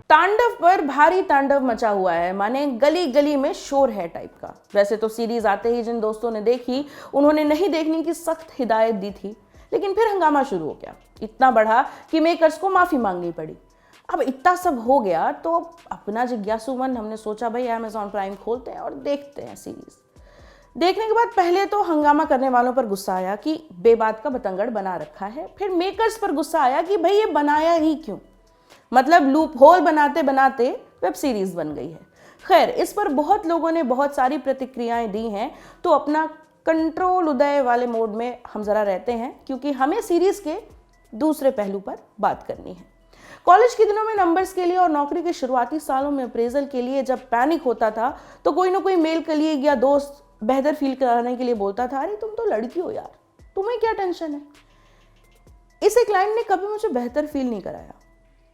तांडव पर भारी तांडव मचा हुआ है, माने गली गली में शोर है टाइप का। वैसे तो सीरीज आते ही जिन दोस्तों ने देखी उन्होंने नहीं देखने की सख्त हिदायत दी थी, लेकिन फिर हंगामा शुरू हो गया। इतना बढ़ा कि मेकर्स को माफी मांगनी पड़ी। अब इतना सब हो गया तो अपना जिज्ञासु मन हमने सोचा भाई अमेज़न प्राइम खोलते हैं और देखते हैं सीरीज। देखने के बाद पहले तो हंगामा करने वालों पर गुस्सा आया कि बेबात का बतंगड़ बना रखा है। फिर मेकर्स पर गुस्सा आया कि भाई ये बनाया ही क्यों, मतलब लूप होल बनाते बनाते वेब सीरीज बन गई है। खैर, इस पर बहुत लोगों ने बहुत सारी प्रतिक्रियाएं दी हैं, तो अपना कंट्रोल उदय वाले मोड में हम जरा रहते हैं, क्योंकि हमें सीरीज के दूसरे पहलू पर बात करनी है। कॉलेज के दिनों में नंबर्स के लिए और नौकरी के शुरुआती सालों में अप्रेजल के लिए जब पैनिक होता था तो कोई ना कोई मेल कलीग या दोस्त बेहतर फील कराने के लिए बोलता था, अरे तुम तो लड़की हो यार, तुम्हें क्या टेंशन है। इस एक लाइन ने कभी मुझे बेहतर फील नहीं कराया,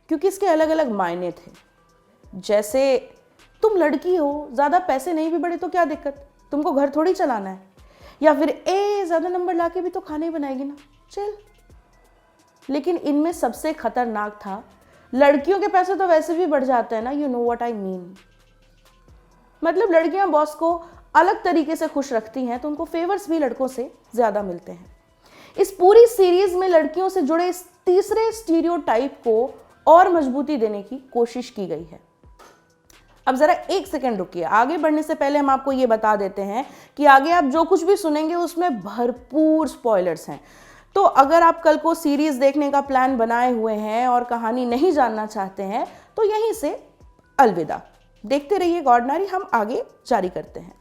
क्योंकि इसके अलग अलग मायने थे। जैसे तुम लड़की हो, ज़्यादा पैसे नहीं भी बढ़े तो क्या दिक्कत, तुमको घर थोड़ी चलाना है। या फिर ज़्यादा नंबर लाके भी तो खाना ही बनाएगी ना, चल। लेकिन इनमें सबसे खतरनाक था, लड़कियों के पैसे तो वैसे भी बढ़ जाते हैं ना, you know what I mean. मतलब लड़कियां बॉस को अलग तरीके से खुश रखती हैं तो उनको फेवर्स भी लड़कों से ज्यादा मिलते हैं। इस पूरी सीरीज में लड़कियों से जुड़े इस तीसरे स्टीरियोटाइप को और मजबूती देने की कोशिश की गई है। अब जरा एक सेकंड रुकिए, आगे बढ़ने से पहले हम आपको ये बता देते हैं कि आगे आप जो कुछ भी सुनेंगे उसमें भरपूर स्पॉयलर्स हैं। तो अगर आप कल को सीरीज देखने का प्लान बनाए हुए हैं और कहानी नहीं जानना चाहते हैं तो यहीं से अलविदा। देखते रहिए गॉर्डनरी, हम आगे जारी करते हैं।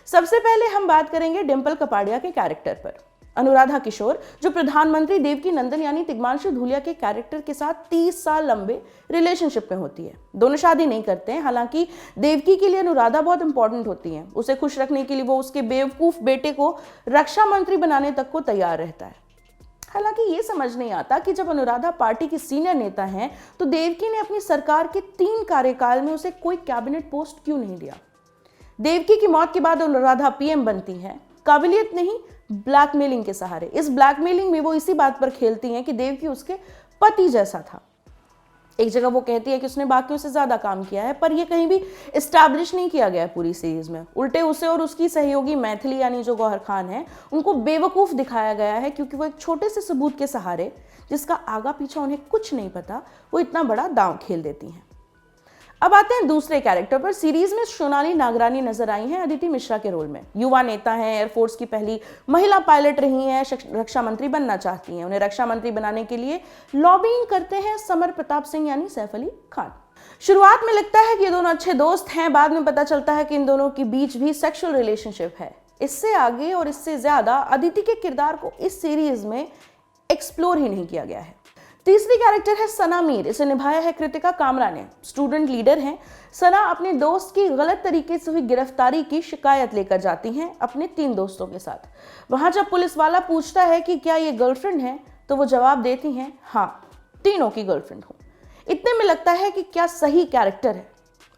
सबसे पहले हम बात करेंगे डिंपल कपाड़िया के कैरेक्टर पर। अनुराधा किशोर, जो प्रधानमंत्री देवकी नंदन यानी तिग्मांशु धूलिया के कैरेक्टर के साथ 30 साल लंबे रिलेशनशिप में होती है। दोनों शादी नहीं करते हैं, हालांकि देवकी के लिए अनुराधा बहुत इंपॉर्टेंट होती है। उसे खुश रखने के लिए वो उसके बेवकूफ बेटे को रक्षा मंत्री बनाने तक को तैयार रहता है। हालांकि ये समझ नहीं आता कि जब अनुराधा पार्टी की सीनियर नेता हैं तो देवकी ने अपनी सरकार के 3 कार्यकाल में उसे कोई कैबिनेट पोस्ट क्यों नहीं दिया। देवकी की मौत के बाद अनुराधा पीएम बनती है, काबिलियत नहीं ब्लैकमेलिंग के सहारे। इस ब्लैकमेलिंग में वो इसी बात पर खेलती हैं कि देवकी उसके पति जैसा था। एक जगह वो कहती है कि उसने बाकियों से ज्यादा काम किया है, पर यह कहीं भी एस्टैब्लिश नहीं किया गया है पूरी सीरीज में। उल्टे उसे और उसकी सहयोगी मैथिली यानी जो गौहर खान है उनको बेवकूफ दिखाया गया है, क्योंकि वो एक छोटे से सबूत के सहारे, जिसका आगा पीछा उन्हें कुछ नहीं पता, वो इतना बड़ा दांव खेल देती हैं। अब आते हैं दूसरे कैरेक्टर पर। सीरीज में सोनाली नागरानी नजर आई हैं अदिति मिश्रा के रोल में। युवा नेता हैं, एयरफोर्स की पहली महिला पायलट रही हैं, रक्षा मंत्री बनना चाहती हैं। उन्हें रक्षा मंत्री बनाने के लिए लॉबिंग करते हैं समर प्रताप सिंह यानी सैफ अली खान। शुरुआत में लगता है कि ये दोनों अच्छे दोस्त हैं, बाद में पता चलता है कि इन दोनों के बीच भी सेक्सुअल रिलेशनशिप है। इससे आगे और इससे ज्यादा अदिति के किरदार को इस सीरीज में एक्सप्लोर ही नहीं किया गया है। तीसरी कैरेक्टर है सना मीर। इसे निभाया है कृतिका कामरा ने। स्टूडेंट लीडर हैं सना, अपने दोस्त की गलत तरीके से हुई गिरफ्तारी की शिकायत लेकर जाती हैं अपने 3 दोस्तों के साथ। वहां जब पुलिस वाला पूछता है कि क्या ये गर्लफ्रेंड है तो वो जवाब देती हैं, हाँ, तीनों की गर्लफ्रेंड हूं। इतने में लगता है कि क्या सही कैरेक्टर है।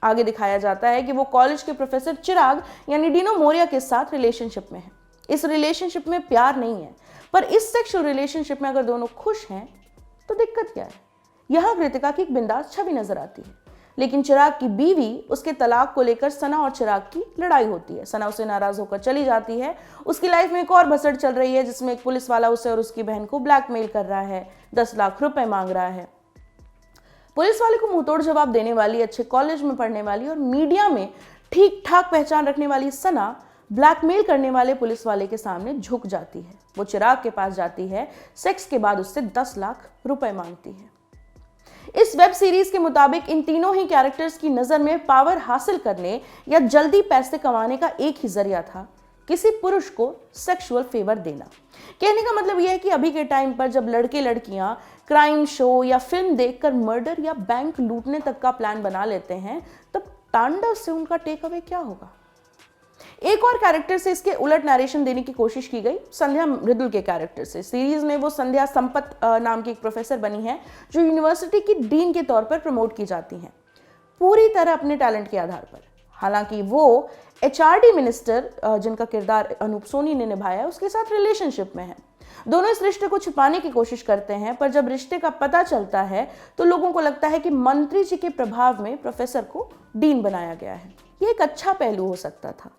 आगे दिखाया जाता है कि वो कॉलेज के प्रोफेसर चिराग यानी डीनो मोरिया के साथ रिलेशनशिप में है। इस रिलेशनशिप में प्यार नहीं है, पर इस सेक्सुअल रिलेशनशिप में अगर दोनों खुश हैं तो दिक्कत क्या है। यहां कृतिका की एक बिंदास छवि नजर आती है, लेकिन चिराग की बीवी उसके तलाक को लेकर सना और चिराग की लड़ाई होती है। सना उसे नाराज होकर चली जाती है। उसकी लाइफ में एक और भसड़ चल रही है, जिसमें एक पुलिस वाला उसे और उसकी बहन को ब्लैकमेल कर रहा है, 10 लाख रुपए मांग रहा है। पुलिस वाले को मुंहतोड़ जवाब देने वाली, अच्छे कॉलेज में पढ़ने वाली और मीडिया में ठीक ठाक पहचान रखने वाली सना ब्लैकमेल करने वाले पुलिस वाले के सामने झुक जाती है। वो चिराग के पास जाती है, सेक्स के बाद उससे 10 लाख रुपए मांगती है। इस वेब सीरीज के मुताबिक इन तीनों ही कैरेक्टर्स की नजर में पावर हासिल करने या जल्दी पैसे कमाने का एक ही जरिया था, किसी पुरुष को सेक्सुअल फेवर देना। कहने का मतलब यह है कि अभी के टाइम पर जब लड़के लड़कियां क्राइम शो या फिल्म देखकर मर्डर या बैंक लूटने तक का प्लान बना लेते हैं, तब तांडव से उनका टेक अवे क्या होगा। एक और कैरेक्टर से इसके उलट नरेशन देने की कोशिश की गई, संध्या मृदुल के कैरेक्टर से। सीरीज में वो संध्या संपत नाम की एक प्रोफेसर बनी है, जो यूनिवर्सिटी की डीन के तौर पर प्रमोट की जाती हैं, पूरी तरह अपने टैलेंट के आधार पर। हालांकि वो एचआरडी मिनिस्टर जिनका किरदार अनूप सोनी ने निभाया है, उसके साथ रिलेशनशिप में है। दोनों इस रिश्ते को छिपाने की कोशिश करते हैं, पर जब रिश्ते का पता चलता है तो लोगों को लगता है कि मंत्री जी के प्रभाव में प्रोफेसर को डीन बनाया गया है। यह एक अच्छा पहलू हो सकता था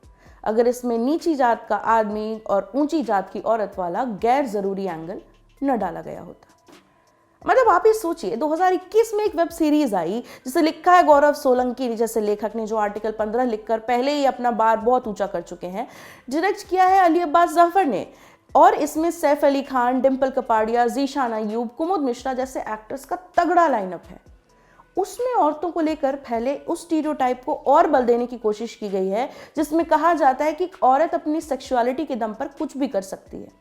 अगर इसमें नीची जात का आदमी और ऊंची जात की औरत वाला गैर जरूरी एंगल न डाला गया होता। मतलब आप ही सोचिए, 2021 में एक वेब सीरीज आई जिसे लिखा है गौरव सोलंकी जैसे लेखक ने, जो आर्टिकल 15 लिखकर पहले ही अपना बार बहुत ऊंचा कर चुके हैं। डायरेक्ट किया है अली अब्बास जफर ने, और इसमें सैफ अली खान, डिम्पल कपाड़िया, जीशान अयूब, कुमुद मिश्रा जैसे एक्टर्स का तगड़ा लाइनअप है। उसमें औरतों को लेकर फैले उस स्टीरियोटाइप को और बल देने की कोशिश की गई है जिसमें कहा जाता है कि एक औरत अपनी सेक्सुअलिटी के दम पर कुछ भी कर सकती है।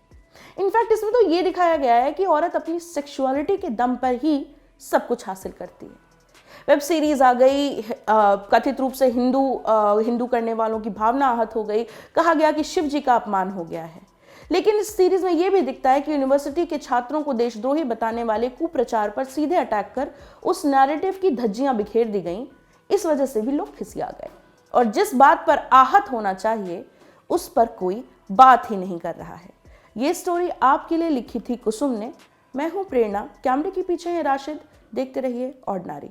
इनफैक्ट इसमें तो ये दिखाया गया है कि औरत अपनी सेक्सुअलिटी के दम पर ही सब कुछ हासिल करती है। वेब सीरीज आ गई, कथित रूप से हिंदू करने वालों की भावना आहत हो गई, कहा गया कि शिव जी का अपमान हो गया है। लेकिन इस सीरीज में यह भी दिखता है कि यूनिवर्सिटी के छात्रों को देशद्रोही बताने वाले कुप्रचार पर सीधे अटैक कर उस नैरेटिव की धज्जियां बिखेर दी गईं। इस वजह से भी लोग खिसिया गए और जिस बात पर आहत होना चाहिए उस पर कोई बात ही नहीं कर रहा है। ये स्टोरी आपके लिए लिखी थी कुसुम ने। मैं हूं प्रेरणा, कैमरे के पीछे है राशिद। देखते रहिए ऑर्डिनरी।